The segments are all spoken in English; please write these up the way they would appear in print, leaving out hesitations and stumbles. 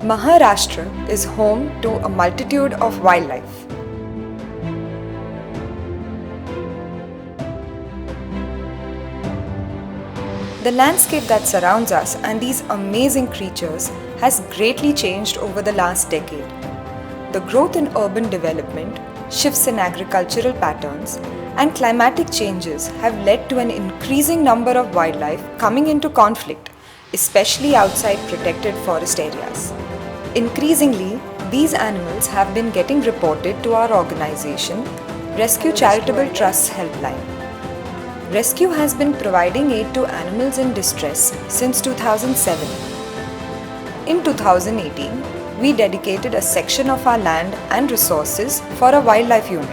Maharashtra is home to a multitude of wildlife. The landscape that surrounds us and these amazing creatures has greatly changed over the last decade. The growth in urban development, shifts in agricultural patterns, and climatic changes have led to an increasing number of wildlife coming into conflict, especially outside protected forest areas. Increasingly, these animals have been getting reported to our organization, RESQ Charitable Trust's helpline. RESQ has been providing aid to animals in distress since 2007. In 2018, we dedicated a section of our land and resources for a wildlife unit.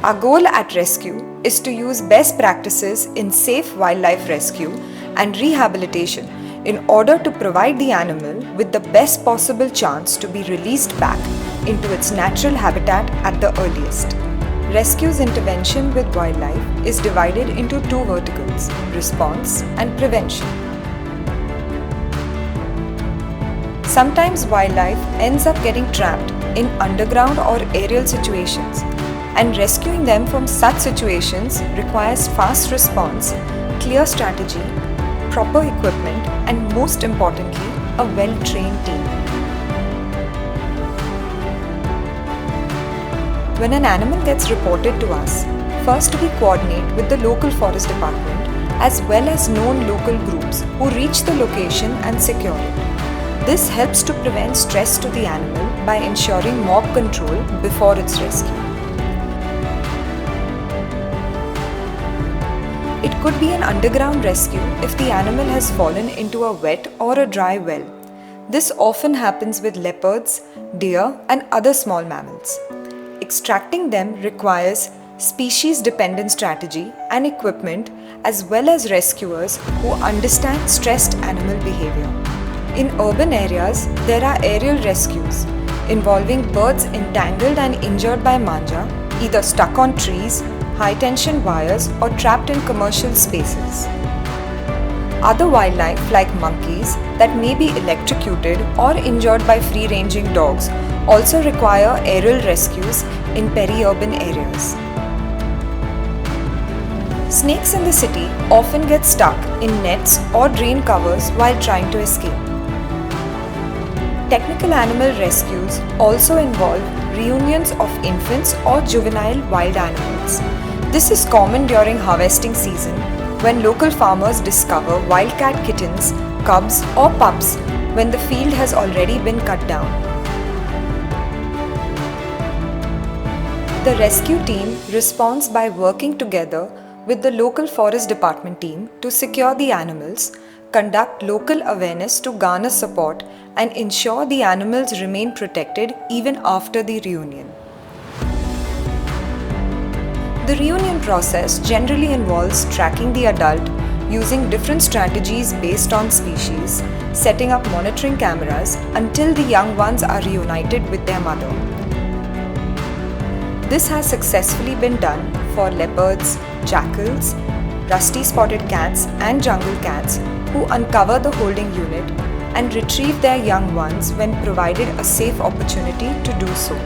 Our goal at RESQ is to use best practices in safe wildlife rescue and rehabilitation in order to provide the animal with the best possible chance to be released back into its natural habitat at the earliest. RESQ's intervention with wildlife is divided into two verticals: response and prevention. Sometimes wildlife ends up getting trapped in underground or aerial situations, and rescuing them from such situations requires fast response, clear strategy, proper equipment, and most importantly, a well-trained team. When an animal gets reported to us, first we coordinate with the local forest department as well as known local groups who reach the location and secure it. This helps to prevent stress to the animal by ensuring mob control before its rescue. It could be an underground rescue if the animal has fallen into a wet or a dry well. This often happens with leopards, deer, and other small mammals. Extracting them requires species-dependent strategy and equipment as well as rescuers who understand stressed animal behavior. In urban areas, there are aerial rescues involving birds entangled and injured by manja, either stuck on trees, high-tension wires, or trapped in commercial spaces. Other wildlife like monkeys that may be electrocuted or injured by free-ranging dogs also require aerial rescues in peri-urban areas. Snakes in the city often get stuck in nets or drain covers while trying to escape. Technical animal rescues also involve reunions of infants or juvenile wild animals. This is common during harvesting season when local farmers discover wildcat kittens, cubs, or pups when the field has already been cut down. The rescue team responds by working together with the local forest department team to secure the animals, conduct local awareness to garner support, and ensure the animals remain protected even after the reunion. The reunion process generally involves tracking the adult using different strategies based on species, setting up monitoring cameras until the young ones are reunited with their mother. This has successfully been done for leopards, jackals, rusty spotted cats, and jungle cats who uncover the holding unit and retrieve their young ones when provided a safe opportunity to do so.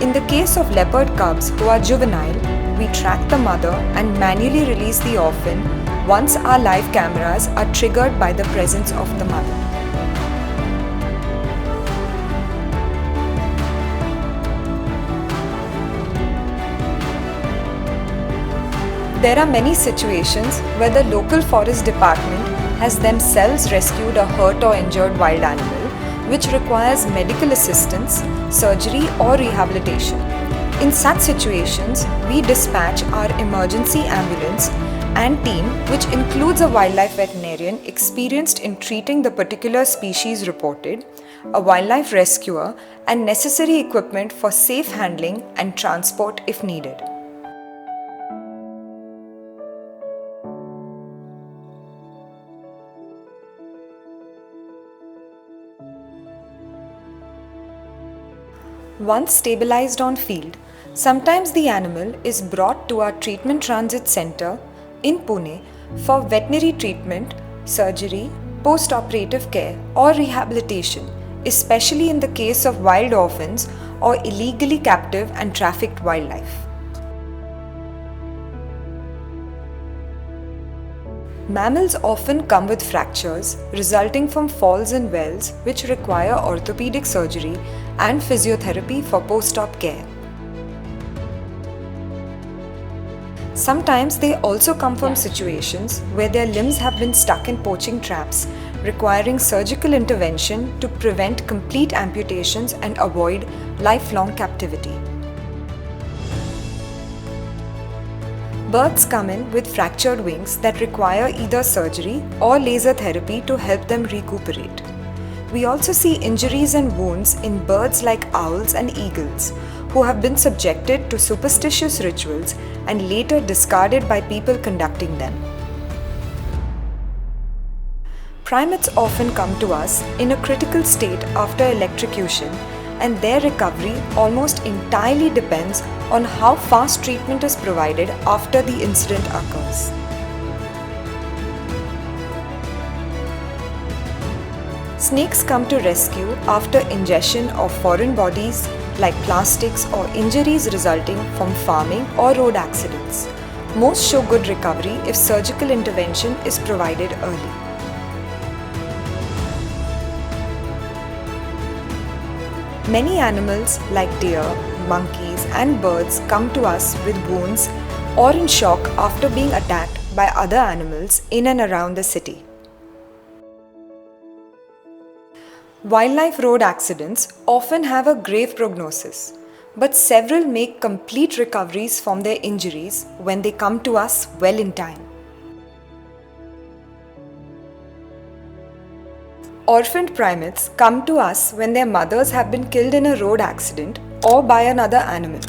In the case of leopard cubs who are juvenile, we track the mother and manually release the orphan once our live cameras are triggered by the presence of the mother. There are many situations where the local forest department has themselves rescued a hurt or injured wild animal, which requires medical assistance, surgery, or rehabilitation. In such situations, we dispatch our emergency ambulance and team, which includes a wildlife veterinarian experienced in treating the particular species reported, a wildlife rescuer, and necessary equipment for safe handling and transport if needed. Once stabilized on field, sometimes the animal is brought to our treatment transit center in Pune For veterinary treatment, surgery, post-operative care or rehabilitation, especially in the case of wild orphans or illegally captive and trafficked wildlife. Mammals often come with fractures resulting from falls in wells which require orthopedic surgery and physiotherapy for post-op care. Sometimes they also come from situations where their limbs have been stuck in poaching traps, requiring surgical intervention to prevent complete amputations and avoid lifelong captivity. Birds come in with fractured wings that require either surgery or laser therapy to help them recuperate. We also see injuries and wounds in birds like owls and eagles, who have been subjected to superstitious rituals and later discarded by people conducting them. Primates often come to us in a critical state after electrocution, and their recovery almost entirely depends on how fast treatment is provided after the incident occurs. Snakes come to rescue after ingestion of foreign bodies like plastics or injuries resulting from farming or road accidents. Most show good recovery if surgical intervention is provided early. Many animals like deer, monkeys and birds come to us with wounds or in shock after being attacked by other animals in and around the city. Wildlife road accidents often have a grave prognosis, but several make complete recoveries from their injuries when they come to us well in time. Orphaned primates come to us when their mothers have been killed in a road accident or by another animal.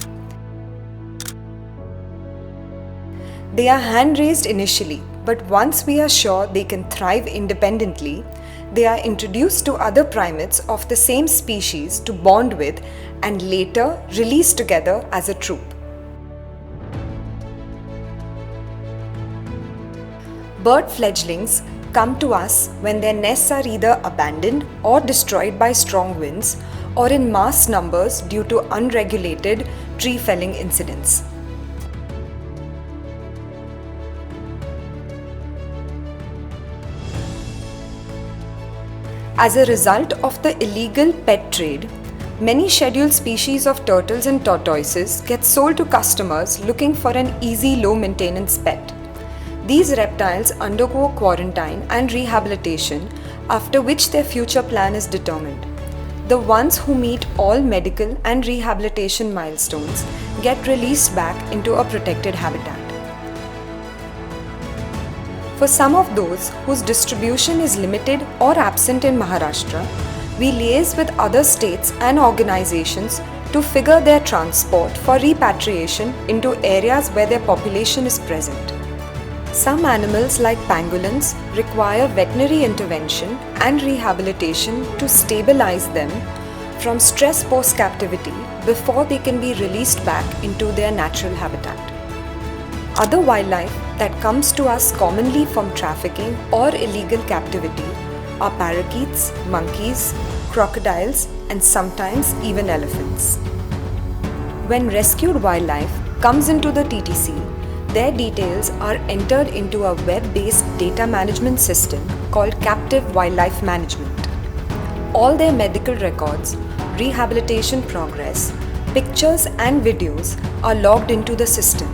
They are hand-raised initially, but once we are sure they can thrive independently, they are introduced to other primates of the same species to bond with and later released together as a troop. Bird fledglings come to us when their nests are either abandoned or destroyed by strong winds or in mass numbers due to unregulated tree felling incidents. As a result of the illegal pet trade, many scheduled species of turtles and tortoises get sold to customers looking for an easy, low-maintenance pet. These reptiles undergo quarantine and rehabilitation, after which their future plan is determined. The ones who meet all medical and rehabilitation milestones get released back into a protected habitat. For some of those whose distribution is limited or absent in Maharashtra, we liaise with other states and organizations to figure their transport for repatriation into areas where their population is present. Some animals like pangolins require veterinary intervention and rehabilitation to stabilize them from stress post-captivity before they can be released back into their natural habitat. Other wildlife that comes to us commonly from trafficking or illegal captivity are parakeets, monkeys, crocodiles, and sometimes even elephants. When rescued wildlife comes into the TTC, their details are entered into a web-based data management system called Captive Wildlife Management. All their medical records, rehabilitation progress, pictures and videos are logged into the system.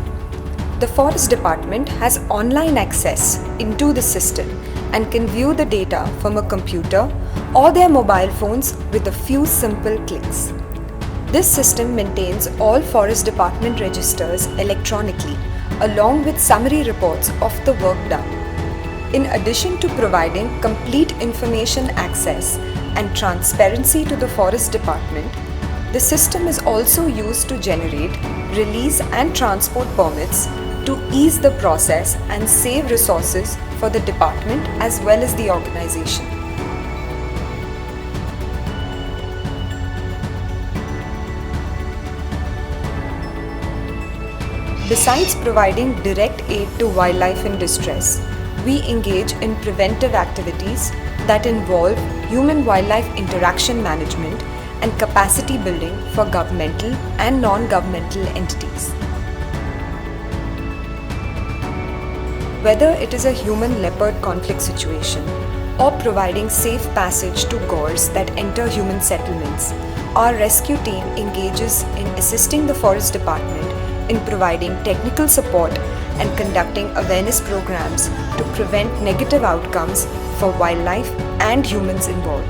The Forest Department has online access into the system and can view the data from a computer or their mobile phones with a few simple clicks. This system maintains all Forest Department registers electronically, along with summary reports of the work done. In addition to providing complete information access and transparency to the Forest Department, the system is also used to generate, release and transport permits to ease the process and save resources for the department as well as the organization. Besides providing direct aid to wildlife in distress, we engage in preventive activities that involve human-wildlife interaction management and capacity building for governmental and non-governmental entities. Whether it is a human-leopard conflict situation or providing safe passage to gores that enter human settlements, our rescue team engages in assisting the Forest Department in providing technical support and conducting awareness programs to prevent negative outcomes for wildlife and humans involved.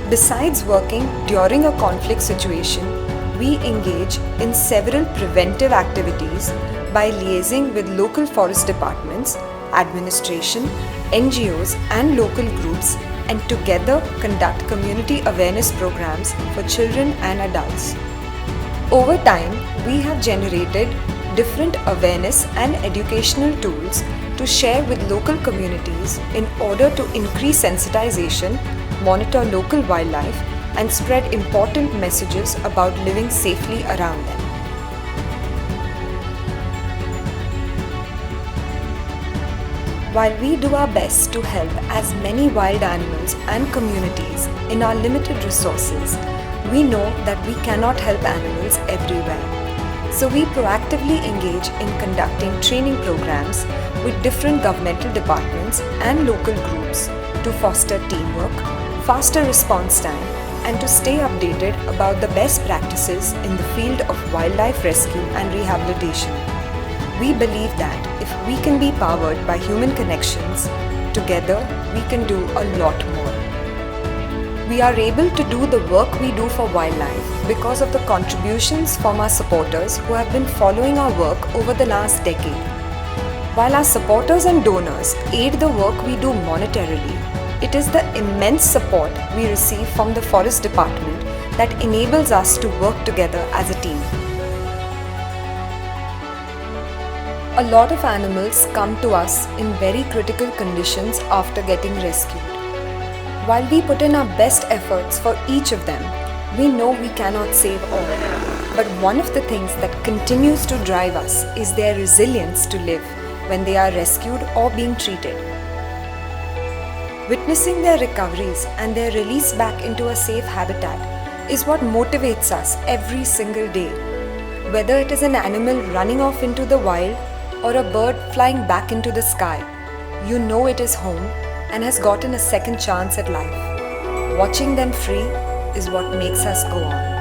Besides working during a conflict situation, we engage in several preventive activities by liaising with local forest departments, administration, NGOs and local groups, and together conduct community awareness programs for children and adults. Over time, we have generated different awareness and educational tools to share with local communities in order to increase sensitization, monitor local wildlife, and spread important messages about living safely around them. While we do our best to help as many wild animals and communities in our limited resources, we know that we cannot help animals everywhere. So we proactively engage in conducting training programs with different governmental departments and local groups to foster teamwork, faster response time, and to stay updated about the best practices in the field of wildlife rescue and rehabilitation. We believe that if we can be powered by human connections, together we can do a lot more. We are able to do the work we do for wildlife because of the contributions from our supporters who have been following our work over the last decade. While our supporters and donors aid the work we do monetarily, it is the immense support we receive from the Forest Department that enables us to work together as a team. A lot of animals come to us in very critical conditions after getting rescued. While we put in our best efforts for each of them, we know we cannot save all. But one of the things that continues to drive us is their resilience to live when they are rescued or being treated. Witnessing their recoveries and their release back into a safe habitat is what motivates us every single day. Whether it is an animal running off into the wild or a bird flying back into the sky, you know it is home and has gotten a second chance at life. Watching them free is what makes us go on.